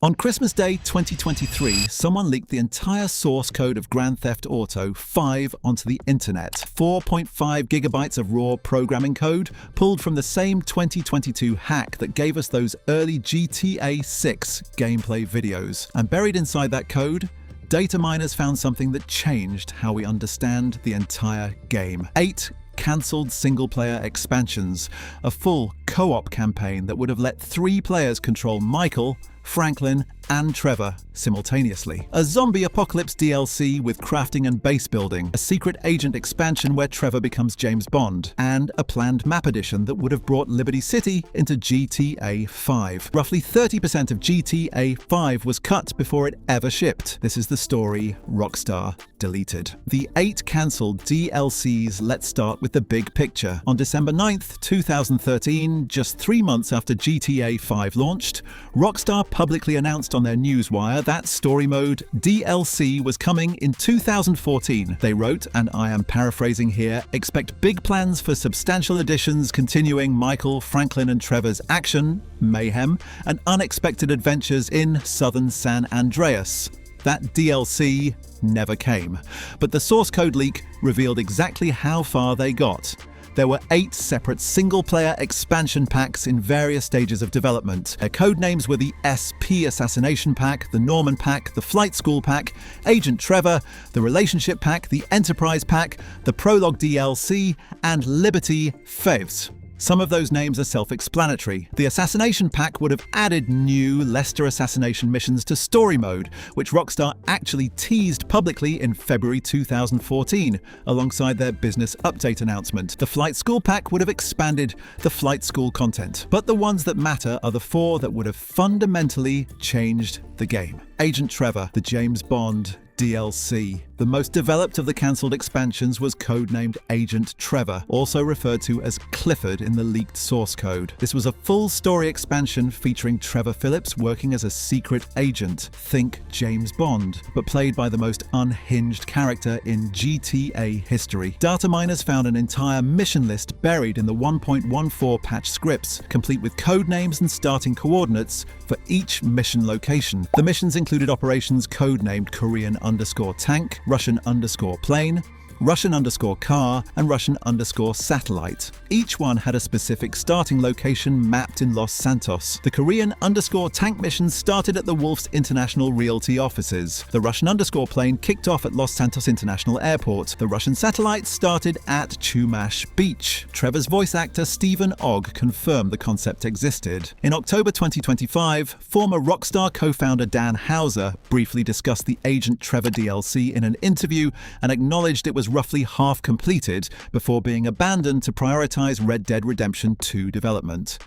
On Christmas Day 2023, someone leaked the entire source code of Grand Theft Auto 5 onto the internet. 4.5 gigabytes of raw programming code pulled from the same 2022 hack that gave us those early GTA 6 gameplay videos. And buried inside that code, data miners found something that changed how we understand the entire game. 8 cancelled single-player expansions, a full co-op campaign that would have let 3 players control Michael, Franklin, and Trevor simultaneously. A zombie apocalypse DLC with crafting and base building, a secret agent expansion where Trevor becomes James Bond, and a planned map addition that would have brought Liberty City into GTA 5. Roughly 30% of GTA 5 was cut before it ever shipped. This is the story Rockstar deleted. The 8 cancelled DLCs. Let's start with the big picture. On December 9th, 2013, just 3 months after GTA 5 launched, Rockstar publicly announced on their newswire that story mode DLC was coming in 2014. They wrote, and I am paraphrasing here, "Expect big plans for substantial additions continuing Michael, Franklin and Trevor's action, mayhem, and unexpected adventures in southern San Andreas." That DLC never came, but the source code leak revealed exactly how far they got. There were 8 separate single-player expansion packs in various stages of development. Their code names were the SP Assassination Pack, the Norman Pack, the Flight School Pack, Agent Trevor, the Relationship Pack, the Enterprise Pack, the Prologue DLC, and Liberty Faves. Some of those names are self-explanatory. The Assassination Pack would have added new Lester assassination missions to story mode, which Rockstar actually teased publicly in February 2014, alongside their business update announcement. The Flight School Pack would have expanded the flight school content. But the ones that matter are the 4 that would have fundamentally changed the game. Agent Trevor, the James Bond DLC. The most developed of the cancelled expansions was codenamed Agent Trevor, also referred to as Clifford in the leaked source code. This was a full story expansion featuring Trevor Phillips working as a secret agent, think James Bond, but played by the most unhinged character in GTA history. Data miners found an entire mission list buried in the 1.14 patch scripts, complete with code names and starting coordinates for each mission location. The missions included operations codenamed Korean_tank, Russian_plane, Russian_car, and Russian_satellite. Each one had a specific starting location mapped in Los Santos. The Korean_tank mission started at the Wolf's International Realty offices. The Russian_plane kicked off at Los Santos International Airport. The Russian satellite started at Chumash Beach. Trevor's voice actor Stephen Ogg confirmed the concept existed. In October 2025, former Rockstar co-founder Dan Houser briefly discussed the Agent Trevor DLC in an interview and acknowledged it was roughly half completed before being abandoned to prioritize Red Dead Redemption 2 development.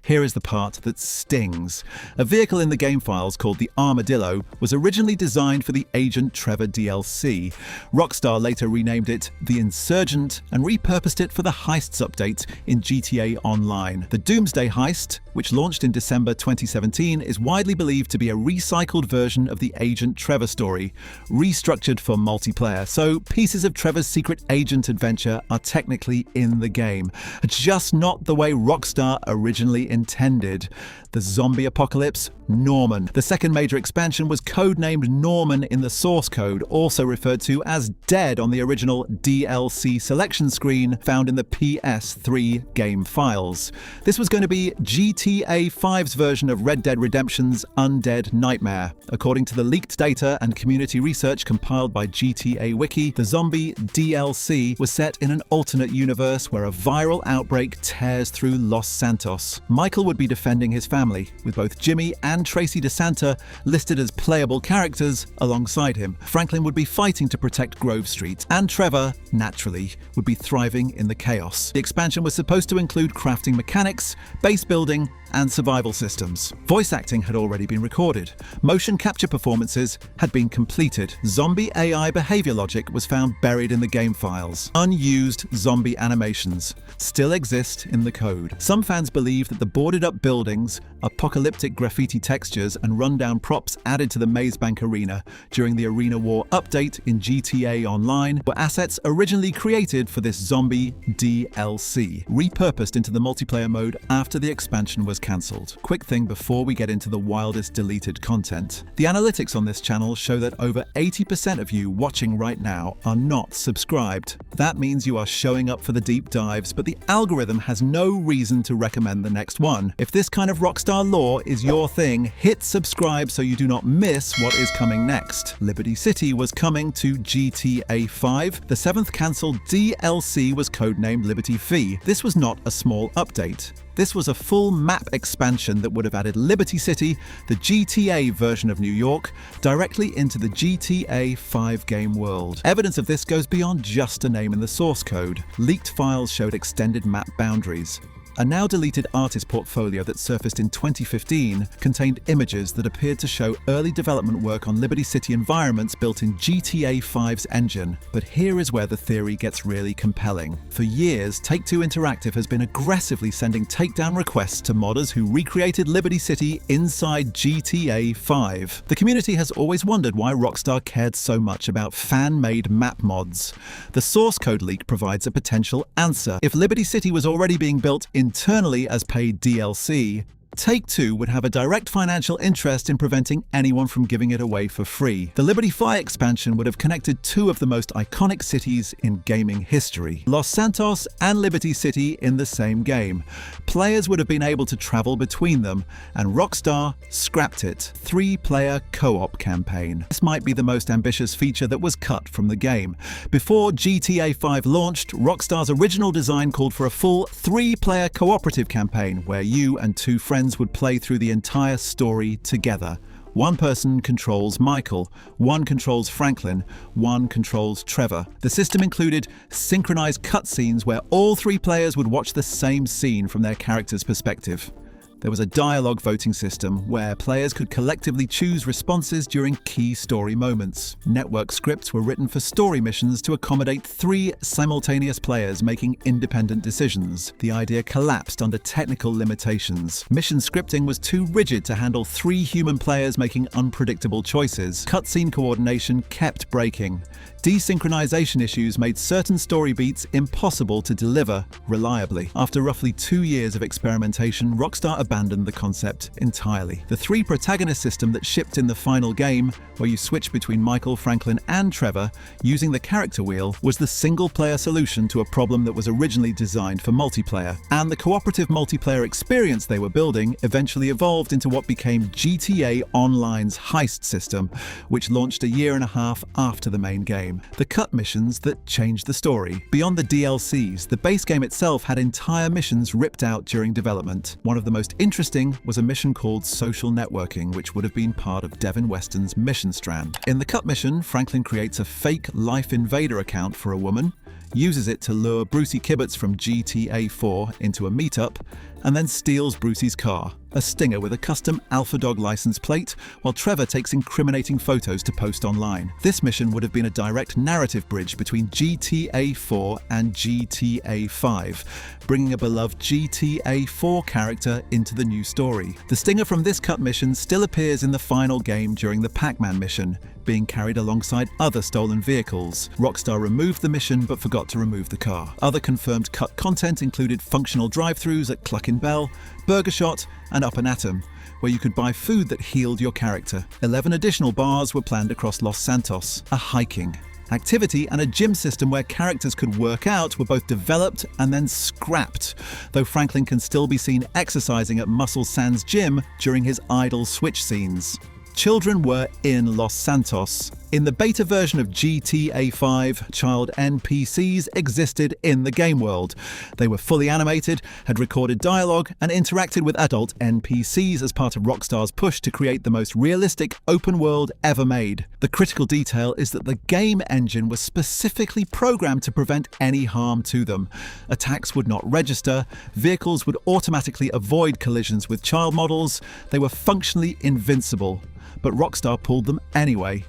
Here is the part that stings. A vehicle in the game files called the Armadillo was originally designed for the Agent Trevor DLC. Rockstar later renamed it the Insurgent and repurposed it for the Heists update in GTA Online. The Doomsday Heist, which launched in December 2017, is widely believed to be a recycled version of the Agent Trevor story, restructured for multiplayer, so pieces of Trevor's secret agent adventure are technically in the game, just not the way Rockstar originally intended. The zombie apocalypse, Norman. The second major expansion was codenamed Norman in the source code, also referred to as Dead on the original DLC selection screen found in the PS3 game files. This was going to be GTA 5's version of Red Dead Redemption's Undead Nightmare. According to the leaked data and community research compiled by GTA Wiki, the zombie DLC was set in an alternate universe where a viral outbreak tears through Los Santos. Michael would be defending his family, with both Jimmy and Tracy DeSanta listed as playable characters alongside him. Franklin would be fighting to protect Grove Street, and Trevor, naturally, would be thriving in the chaos. The expansion was supposed to include crafting mechanics, base building, and survival systems. Voice acting had already been recorded. Motion capture performances had been completed. Zombie AI behavior logic was found buried in the game files. Unused zombie animations still exist in the code. Some fans believe that the boarded-up buildings, apocalyptic graffiti textures, and rundown props added to the Maze Bank Arena during the Arena War update in GTA Online were assets originally created for this zombie DLC, repurposed into the multiplayer mode after the expansion was cancelled. Quick thing before we get into the wildest deleted content. The analytics on this channel show that over 80% of you watching right now are not subscribed. That means you are showing up for the deep dives, but the algorithm has no reason to recommend the next one. If this kind of Rockstar lore is your thing, hit subscribe so you do not miss what is coming next. Liberty City was coming to GTA 5. The 7th cancelled DLC was codenamed Liberty Fee. This was not a small update. This was a full map expansion that would have added Liberty City, the GTA version of New York, directly into the GTA 5 game world. Evidence of this goes beyond just a name in the source code. Leaked files showed extended map boundaries. A now deleted artist portfolio that surfaced in 2015 contained images that appeared to show early development work on Liberty City environments built in GTA 5's engine. But here is where the theory gets really compelling. For years, Take-Two Interactive has been aggressively sending takedown requests to modders who recreated Liberty City inside GTA 5. The community has always wondered why Rockstar cared so much about fan-made map mods. The source code leak provides a potential answer. If Liberty City was already being built internally as paid DLC, Take-Two would have a direct financial interest in preventing anyone from giving it away for free. The Liberty Fire expansion would have connected two of the most iconic cities in gaming history, Los Santos and Liberty City, in the same game. Players would have been able to travel between them, and Rockstar scrapped it. 3-player co-op campaign. This might be the most ambitious feature that was cut from the game. Before GTA 5 launched, Rockstar's original design called for a full 3-player cooperative campaign where you and two friends would play through the entire story together. One person controls Michael, one controls Franklin, one controls Trevor. The system included synchronized cutscenes where all 3 players would watch the same scene from their character's perspective. There was a dialogue voting system where players could collectively choose responses during key story moments. Network scripts were written for story missions to accommodate 3 simultaneous players making independent decisions. The idea collapsed under technical limitations. Mission scripting was too rigid to handle 3 human players making unpredictable choices. Cutscene coordination kept breaking. Desynchronization issues made certain story beats impossible to deliver reliably. After roughly 2 years of experimentation, Rockstar abandoned the concept entirely. The 3 protagonist system that shipped in the final game, where you switch between Michael, Franklin, and Trevor using the character wheel, was the single-player solution to a problem that was originally designed for multiplayer. And the cooperative multiplayer experience they were building eventually evolved into what became GTA Online's heist system, which launched a year and a half after the main game. The cut missions that changed the story. Beyond the DLCs, the base game itself had entire missions ripped out during development. One of the most interesting was a mission called Social Networking, which would have been part of Devin Weston's mission strand. In the cut mission, Franklin creates a fake Life Invader account for a woman, uses it to lure Brucey Kibitz from GTA 4 into a meetup, and then steals Brucey's car, a Stinger with a custom Alpha Dog license plate, while Trevor takes incriminating photos to post online. This mission would have been a direct narrative bridge between GTA 4 and GTA 5, bringing a beloved GTA 4 character into the new story. The Stinger from this cut mission still appears in the final game during the Pac-Man mission, being carried alongside other stolen vehicles. Rockstar removed the mission but forgot to remove the car. Other confirmed cut content included functional drive-thrus at Cluckin' Bell, Burger Shot, and Up and Atom, where you could buy food that healed your character. 11 additional bars were planned across Los Santos. A hiking activity and a gym system where characters could work out were both developed and then scrapped, though Franklin can still be seen exercising at Muscle Sands Gym during his idle switch scenes. Children were in Los Santos. In the beta version of GTA 5, child NPCs existed in the game world. They were fully animated, had recorded dialogue, and interacted with adult NPCs as part of Rockstar's push to create the most realistic open world ever made. The critical detail is that the game engine was specifically programmed to prevent any harm to them. Attacks would not register, vehicles would automatically avoid collisions with child models, they were functionally invincible. But Rockstar pulled them anyway.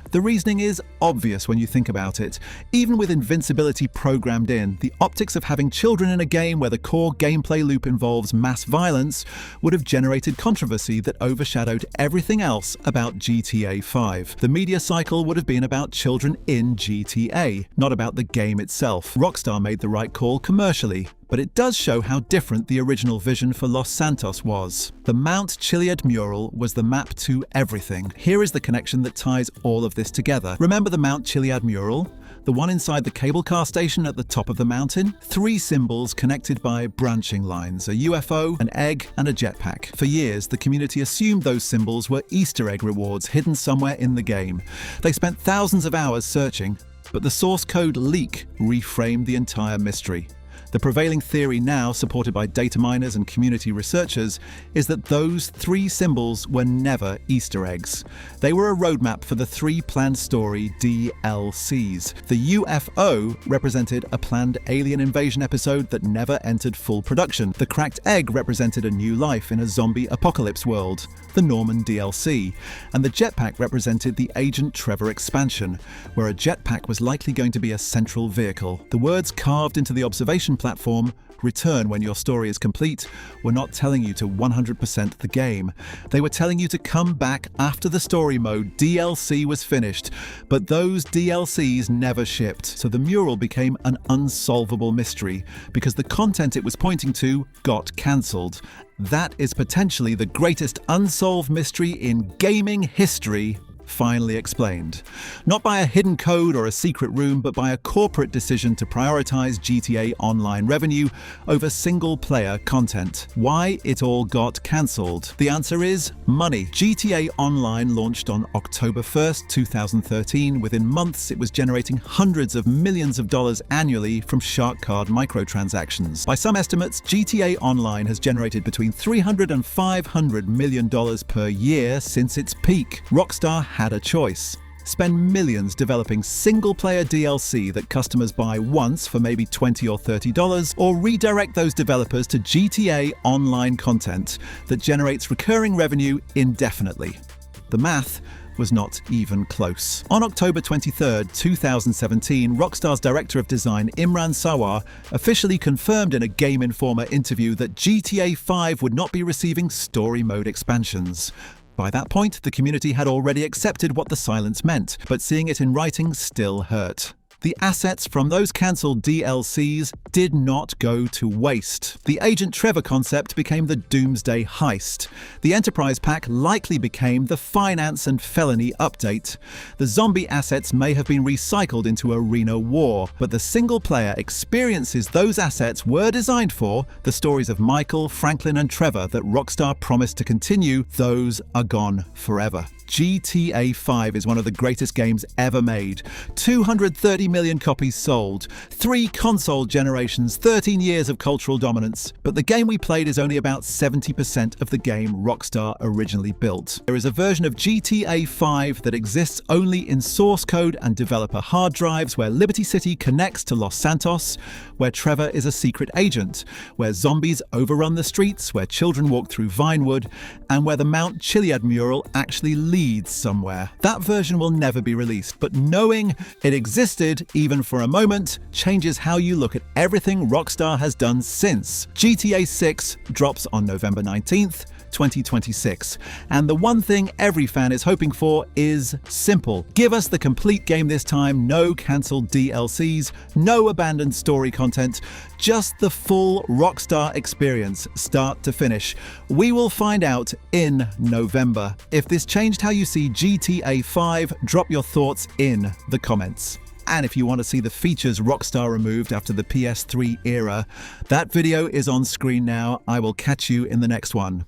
The reasoning is obvious when you think about it. Even with invincibility programmed in, the optics of having children in a game where the core gameplay loop involves mass violence would have generated controversy that overshadowed everything else about GTA 5. The media cycle would have been about children in GTA, not about the game itself. Rockstar made the right call commercially. but it does show how different the original vision for Los Santos was. The Mount Chiliad mural was the map to everything. Here is the connection that ties all of this together. Remember the Mount Chiliad mural? The one inside the cable car station at the top of the mountain? 3 symbols connected by branching lines, a UFO, an egg, and a jetpack. For years, the community assumed those symbols were Easter egg rewards hidden somewhere in the game. They spent thousands of hours searching, but the source code leak reframed the entire mystery. The prevailing theory now, supported by data miners and community researchers, is that those 3 symbols were never Easter eggs. They were a roadmap for the 3 planned story DLCs. The UFO represented a planned alien invasion episode that never entered full production. The cracked egg represented a new life in a zombie apocalypse world, the Norman DLC. And the jetpack represented the Agent Trevor expansion, where a jetpack was likely going to be a central vehicle. The words carved into the observation platform, "Return when your story is complete," were not telling you to 100% the game. They were telling you to come back after the story mode DLC was finished, but those DLCs never shipped, so the mural became an unsolvable mystery because the content it was pointing to got cancelled. That is potentially the greatest unsolved mystery in gaming history, finally explained. Not by a hidden code or a secret room, but by a corporate decision to prioritize GTA Online revenue over single-player content. Why it all got cancelled? The answer is money. GTA Online launched on October 1st, 2013. Within months, it was generating hundreds of millions of dollars annually from shark card microtransactions. By some estimates, GTA Online has generated between $300 and $500 million per year since its peak. Rockstar had a choice. Spend millions developing single-player DLC that customers buy once for maybe $20 or $30, or redirect those developers to GTA Online content that generates recurring revenue indefinitely. The math was not even close. On October 23, 2017, Rockstar's director of design Imran Sawar officially confirmed in a Game Informer interview that GTA 5 would not be receiving story mode expansions. By that point, the community had already accepted what the silence meant, but seeing it in writing still hurt. The assets from those cancelled DLCs did not go to waste. The Agent Trevor concept became the Doomsday Heist. The Enterprise Pack likely became the Finance and Felony update. The zombie assets may have been recycled into Arena War, but the single-player experiences those assets were designed for, the stories of Michael, Franklin, and Trevor that Rockstar promised to continue, those are gone forever. GTA 5 is one of the greatest games ever made. 230 million copies sold, 3 console generations, 13 years of cultural dominance. But the game we played is only about 70% of the game Rockstar originally built. There is a version of GTA 5 that exists only in source code and developer hard drives, where Liberty City connects to Los Santos, where Trevor is a secret agent, where zombies overrun the streets, where children walk through Vinewood, and where the Mount Chiliad mural actually leads somewhere. That version will never be released, but knowing it existed, even for a moment, changes how you look at everything Rockstar has done since. GTA 6 drops on November 19th, 2026. And the one thing every fan is hoping for is simple. Give us the complete game this time, no cancelled DLCs, no abandoned story content, just the full Rockstar experience, start to finish. We will find out in November. If this changed how you see GTA 5, drop your thoughts in the comments. And if you want to see the features Rockstar removed after the PS3 era, that video is on screen now. I will catch you in the next one.